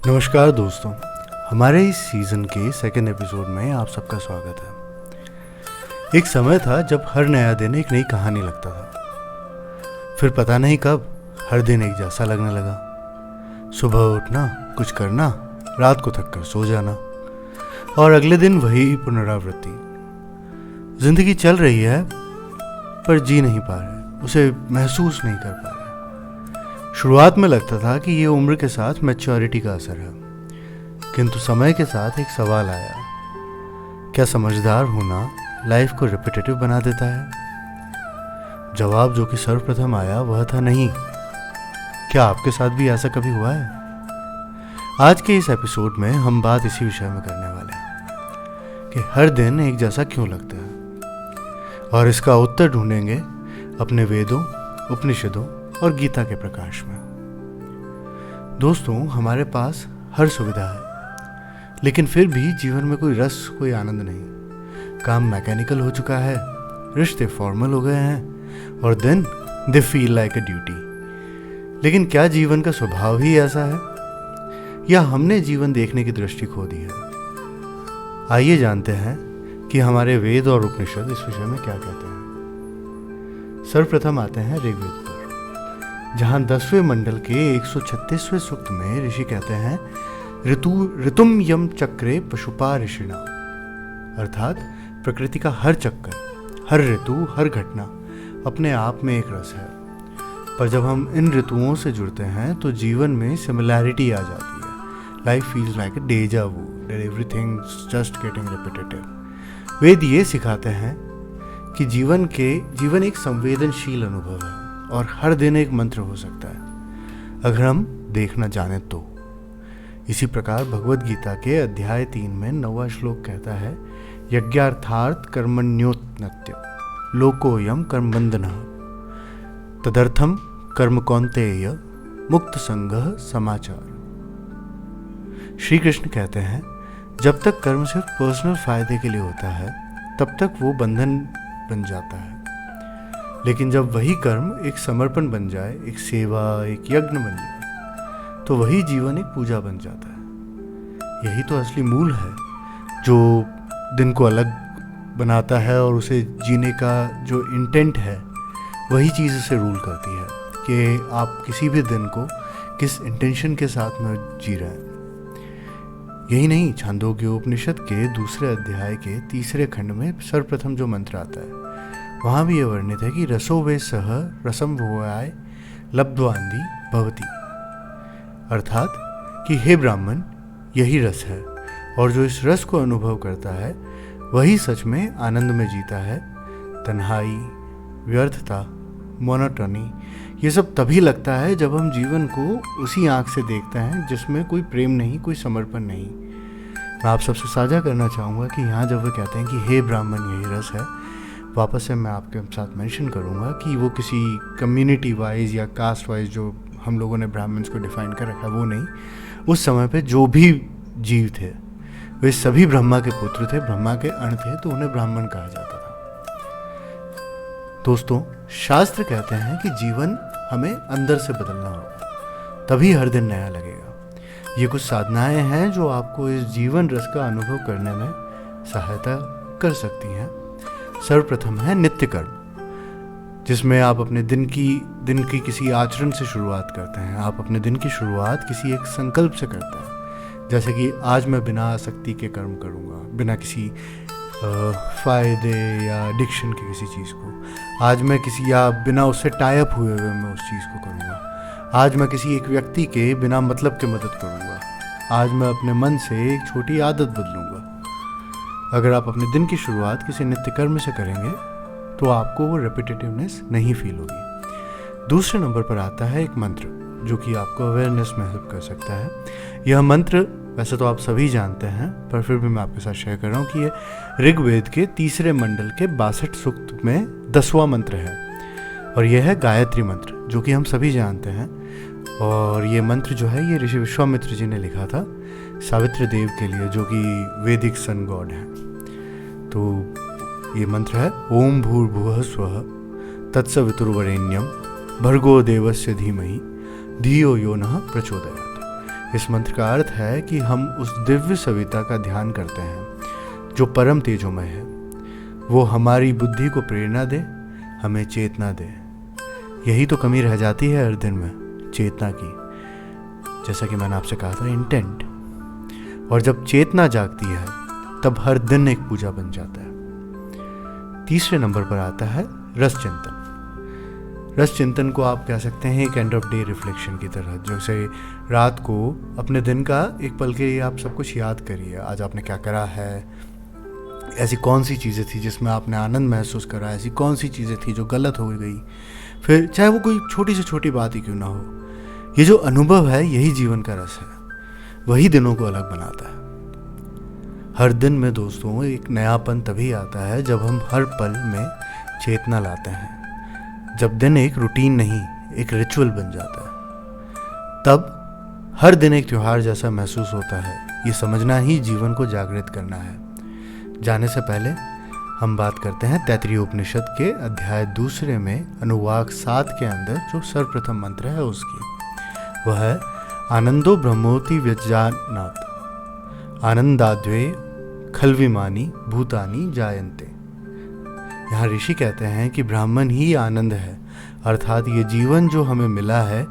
नमस्कार दोस्तों, हमारे इस सीज़न के सेकंड एपिसोड में आप सबका स्वागत है। एक समय था जब हर नया दिन एक नई कहानी लगता था। फिर पता नहीं कब हर दिन एक जैसा लगने लगा। सुबह उठना, कुछ करना, रात को थक कर सो जाना और अगले दिन वही पुनरावृत्ति। जिंदगी चल रही है पर जी नहीं पा रहे, उसे महसूस नहीं कर पा रहे। शुरुआत में लगता था कि ये उम्र के साथ मैच्योरिटी का असर है, किंतु समय के साथ एक सवाल आया, क्या समझदार होना लाइफ को रिपीटेटिव बना देता है? जवाब जो कि सर्वप्रथम आया वह था नहीं। क्या आपके साथ भी ऐसा कभी हुआ है? आज के इस एपिसोड में हम बात इसी विषय में करने वाले हैं कि हर दिन एक जैसा क्यों लगता है, और इसका उत्तर ढूंढेंगे अपने वेदों, उपनिषदों और गीता के प्रकाश में। दोस्तों, हमारे पास हर सुविधा है, लेकिन फिर भी जीवन में कोई रस, कोई आनंद नहीं। काम मैकेनिकल हो चुका है, रिश्ते फॉर्मल हो गए हैं और then they feel like a duty. लेकिन क्या जीवन का स्वभाव ही ऐसा है, या हमने जीवन देखने की दृष्टि खो दी है? आइए जानते हैं कि हमारे वेद और उपनिषद इस विषय में क्या कहते हैं। सर्वप्रथम आते हैं ऋग्वेद पर, जहां 10वें मंडल के 136वें सूक्त में ऋषि कहते हैं, ऋतुम यम चक्रे पशुपा ऋषिणा। अर्थात प्रकृति का हर चक्कर, हर ऋतु, हर घटना अपने आप में एक रस है। पर जब हम इन ऋतुओं से जुड़ते हैं तो जीवन में सिमिलैरिटी आ जाती है। Life feels like a deja vu, that everything just getting repetitive. Veda ये सिखाते हैं कि जीवन एक संवेदनशील अनुभव है और हर दिन एक मंत्र हो सकता है, अगर हम देखना जाने तो। इसी प्रकार भगवद गीता के अध्याय 3 में 9वां श्लोक कहता है, यज्ञार्थार्थ कर्मण्योत्नत्य लोकोयम कर्मबंधनः तदर्थम कर्म कौन्तेय मुक्त संगः समाचार। श्री कृष्ण कहते हैं, जब तक कर्म सिर्फ पर्सनल फायदे के लिए होता है तब तक वो बंधन बन जाता है, लेकिन जब वही कर्म एक समर्पण बन जाए, एक सेवा, एक यज्ञ बन जाए, तो वही जीवन एक पूजा बन जाता है। यही तो असली मूल है जो दिन को अलग बनाता है, और उसे जीने का जो इंटेंट है वही चीज़ उसे रूल करती है कि आप किसी भी दिन को किस इंटेंशन के साथ में जी रहे हैं। यही नहीं, छांदोग्य उपनिषद के 2 अध्याय के 3 खंड में सर्वप्रथम जो मंत्र आता है वहाँ भी यह वर्णित है कि रसो वे सह रसम भोगाय लब्ध्वान्धि भवति। अर्थात कि हे ब्राह्मण, यही रस है, और जो इस रस को अनुभव करता है वही सच में आनंद में जीता है। तन्हाई, व्यर्थता, मोनोटोनी, ये सब तभी लगता है जब हम जीवन को उसी आँख से देखते हैं जिसमें कोई प्रेम नहीं, कोई समर्पण नहीं। मैं आप सबसे साझा करना चाहूँगा कि यहाँ जब वे कहते हैं कि हे ब्राह्मण, यही रस है, वापस से मैं आपके साथ मेंशन करूँगा कि वो किसी कम्युनिटी वाइज या कास्ट वाइज जो हम लोगों ने ब्राह्मण्स को डिफाइन कर रखा है वो नहीं। उस समय पे जो भी जीव थे वे सभी ब्रह्मा के पुत्र थे, ब्रह्मा के अण थे, तो उन्हें ब्राह्मण कहा जाता था। दोस्तों, शास्त्र कहते हैं कि जीवन हमें अंदर से बदलना होगा, तभी हर दिन नया लगेगा। ये कुछ साधनाएं हैं जो आपको इस जीवन रस का अनुभव करने में सहायता कर सकती हैं। सर्वप्रथम है नित्य कर्म, जिसमें आप अपने दिन की किसी आचरण से शुरुआत करते हैं। आप अपने दिन की शुरुआत किसी एक संकल्प से करते हैं, जैसे कि आज मैं बिना आसक्ति के कर्म करूँगा, बिना किसी फ़ायदे या एडिक्शन के किसी चीज़ को। आज मैं किसी या बिना उससे टाई अप हुए मैं उस चीज़ को करूँगा। आज मैं किसी एक व्यक्ति के बिना मतलब के मदद करूँगा। आज मैं अपने मन से एक छोटी आदत बदलूँगा। अगर आप अपने दिन की शुरुआत किसी नित्य कर्म से करेंगे तो आपको वो रेपिटेटिवनेस नहीं फील होगी। दूसरे नंबर पर आता है एक मंत्र जो कि आपको अवेयरनेस में हेल्प कर सकता है। यह मंत्र वैसे तो आप सभी जानते हैं, पर फिर भी मैं आपके साथ शेयर कर रहा हूँ कि ये ऋग्वेद के 3 मंडल के 62 सूक्त में 10वां मंत्र है, और यह है गायत्री मंत्र, जो कि हम सभी जानते हैं। और ये मंत्र जो है ये ऋषि विश्वामित्र जी ने लिखा था सावित्र देव के लिए, जो कि वैदिक सन गॉड हैं। तो ये मंत्र है, ओम भूर्भुवः स्वः तत्सवितुर्वरेण्यम भर्गो देवस्य धीमहि धियो यो नः प्रचोदयात्। इस मंत्र का अर्थ है कि हम उस दिव्य सविता का ध्यान करते हैं जो परम तेजोमय है। वो हमारी बुद्धि को प्रेरणा दे, हमें चेतना दे। यही तो कमी रह जाती है हर दिन में, चेतना की। जैसा कि मैंने आपसे कहा था, इंटेंट। और जब चेतना जागती है तब हर दिन एक पूजा बन जाता है। तीसरे नंबर पर आता है रस चिंतन। रस चिंतन को आप कह सकते हैं एक एंड ऑफ डे रिफ्लेक्शन की तरह। जैसे रात को अपने दिन का एक पल के लिए आप सब कुछ याद करिए। आज आपने क्या करा है, ऐसी कौन सी चीज़ें थी जिसमें आपने आनंद महसूस करा, ऐसी कौन सी चीज़ें थी जो गलत हो गई, फिर चाहे वो कोई छोटी से छोटी बात ही क्यों ना हो। ये जो अनुभव है यही जीवन का रस है, वही दिनों को अलग बनाता है। हर दिन में दोस्तों एक नयापन तभी आता है जब हम हर पल में चेतना लाते हैं। जब दिन एक रूटीन नहीं, एक रिचुअल बन जाता है, तब हर दिन एक त्योहार जैसा महसूस होता है। ये समझना ही जीवन को जागृत करना है। जाने से पहले हम बात करते हैं तैत्तिरीय उपनिषद के अध्याय 2 में अनुवाक 7 के अंदर जो सर्वप्रथम मंत्र है उसकी। वह है आनंदो ब्रह्मोति व्यजानात् आनंदाद्वे खल्विमानी भूतानी जायन्ते। यहाँ ऋषि कहते हैं कि ब्राह्मण ही आनंद है, अर्थात ये जीवन जो हमें मिला है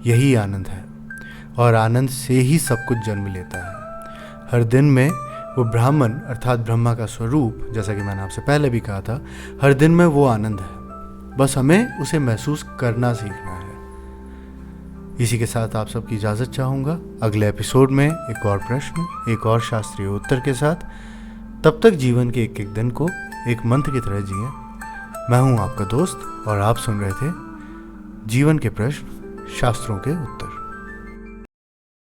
यही आनंद है, और आनंद से ही सब कुछ जन्म लेता है। हर दिन में वो ब्राह्मण अर्थात ब्रह्मा का स्वरूप, जैसा कि मैंने आपसे पहले भी कहा था, हर दिन में वो आनंद है। बस हमें उसे महसूस करना सीखना है। इसी के साथ आप सबकी इजाज़त चाहूँगा। अगले एपिसोड में एक और प्रश्न, एक और शास्त्रीय उत्तर के साथ। तब तक जीवन के एक एक दिन को एक मंत्र की तरह जिए। मैं हूँ आपका दोस्त और आप सुन रहे थे जीवन के प्रश्न, शास्त्रों के उत्तर।